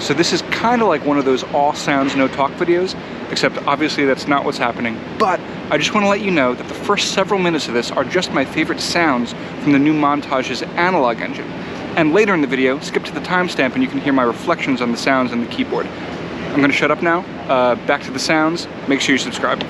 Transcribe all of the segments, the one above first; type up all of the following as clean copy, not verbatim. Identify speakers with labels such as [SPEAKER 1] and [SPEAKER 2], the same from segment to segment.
[SPEAKER 1] So this is kind of like one of those all sounds, no talk videos, except obviously that's not what's happening. But I just want to let you know that the first several minutes of this are just my favorite sounds from the new Montage's analog engine. And later in the video, skip to the timestamp and you can hear my reflections on the sounds in the keyboard. I'm gonna shut up now, back to the sounds, make sure you subscribe.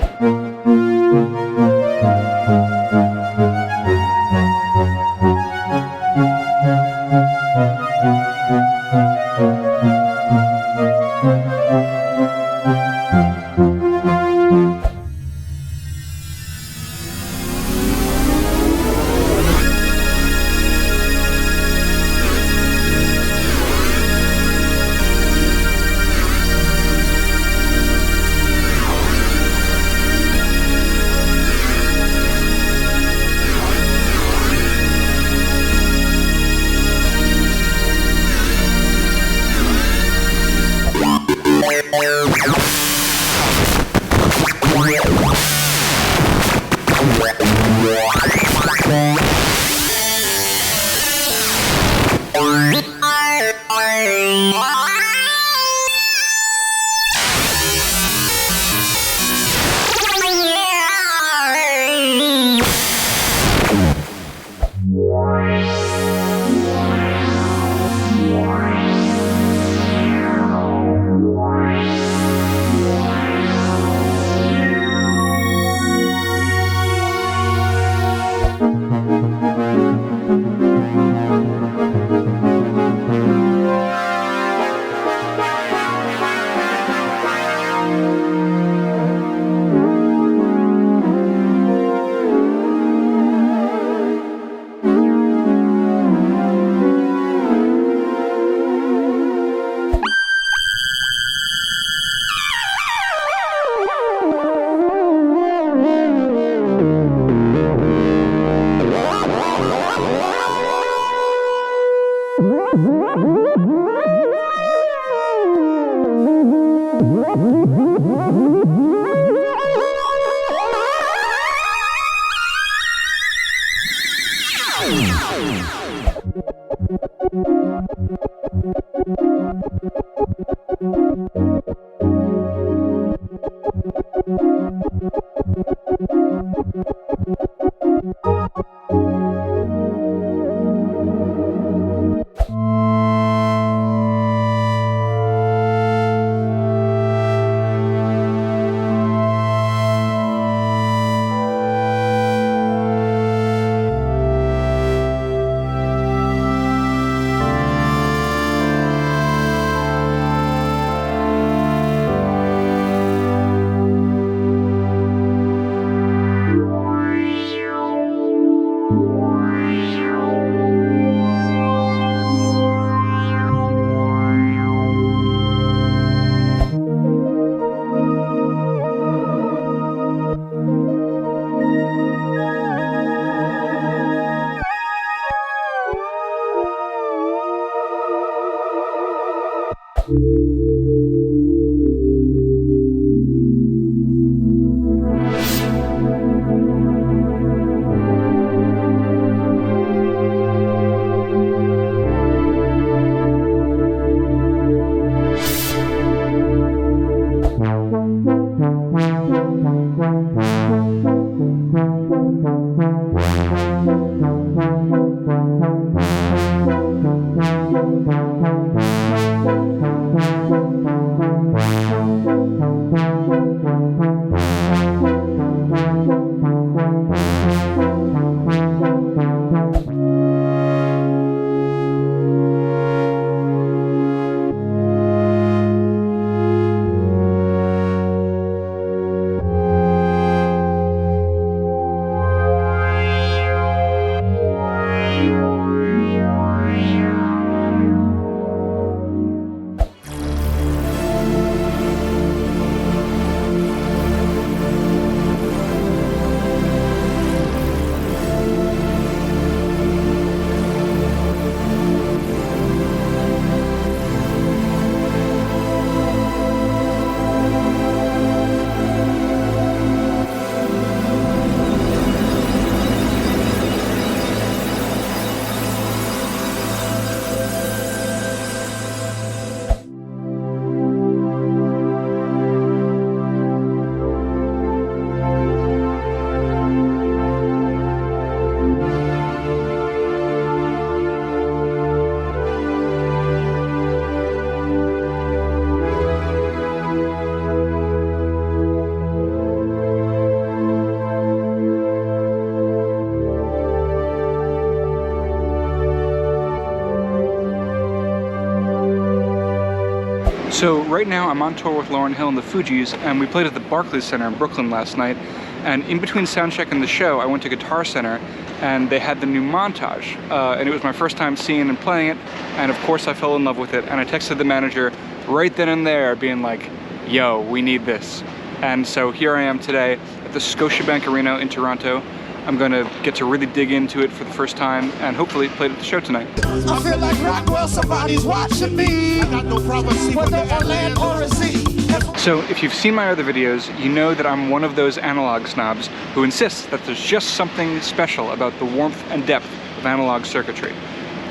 [SPEAKER 1] So right now I'm on tour with Lauryn Hill and the Fugees, and we played at the Barclays Center in Brooklyn last night. And in between soundcheck and the show, I went to Guitar Center, and they had the new Montage. And it was my first time seeing and playing it, and of course I fell in love with it. And I texted the manager right then and there, being like, yo, we need this. And so here I am today at the Scotiabank Arena in Toronto. I'm gonna get to really dig into it for the first time and hopefully play it at the show tonight.
[SPEAKER 2] I feel like Rockwell, somebody's watching me. I got no privacy, whether on land or a sea.
[SPEAKER 1] So if you've seen my other videos, you know that I'm one of those analog snobs who insists that there's just something special about the warmth and depth of analog circuitry.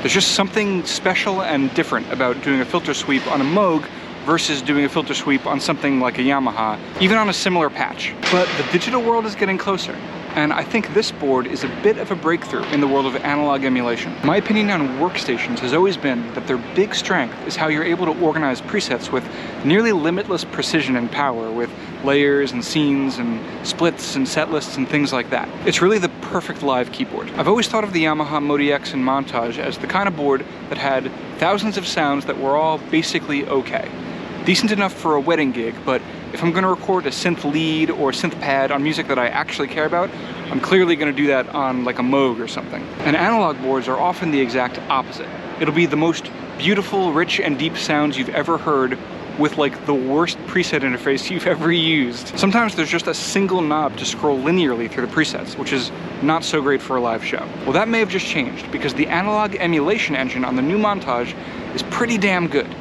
[SPEAKER 1] There's just something special and different about doing a filter sweep on a Moog versus doing a filter sweep on something like a Yamaha, even on a similar patch. But the digital world is getting closer, and I think this board is a bit of a breakthrough in the world of analog emulation. My opinion on workstations has always been that their big strength is how you're able to organize presets with nearly limitless precision and power, with layers and scenes and splits and set lists and things like that. It's really the perfect live keyboard. I've always thought of the Yamaha Montage and Montage as the kind of board that had thousands of sounds that were all basically okay. Decent enough for a wedding gig, but if I'm gonna record a synth lead or synth pad on music that I actually care about, I'm clearly gonna do that on like a Moog or something. And analog boards are often the exact opposite. It'll be the most beautiful, rich, and deep sounds you've ever heard with like the worst preset interface you've ever used. Sometimes there's just a single knob to scroll linearly through the presets, which is not so great for a live show. Well, that may have just changed because the analog emulation engine on the new Montage is pretty damn good.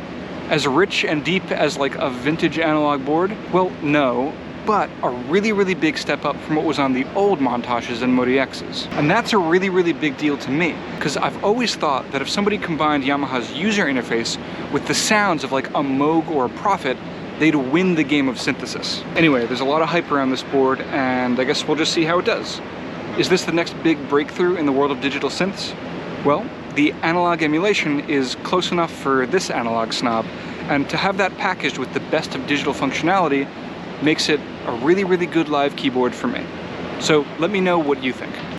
[SPEAKER 1] As rich and deep as like a vintage analog board? Well, no, but a really, really big step up from what was on the old Montages and Modi X's. And that's a really, really big deal to me, because I've always thought that if somebody combined Yamaha's user interface with the sounds of like a Moog or a Prophet, they'd win the game of synthesis. Anyway, there's a lot of hype around this board, and I guess we'll just see how it does. Is this the next big breakthrough in the world of digital synths? Well, the analog emulation is close enough for this analog snob, and to have that packaged with the best of digital functionality makes it a really, really good live keyboard for me. So let me know what you think.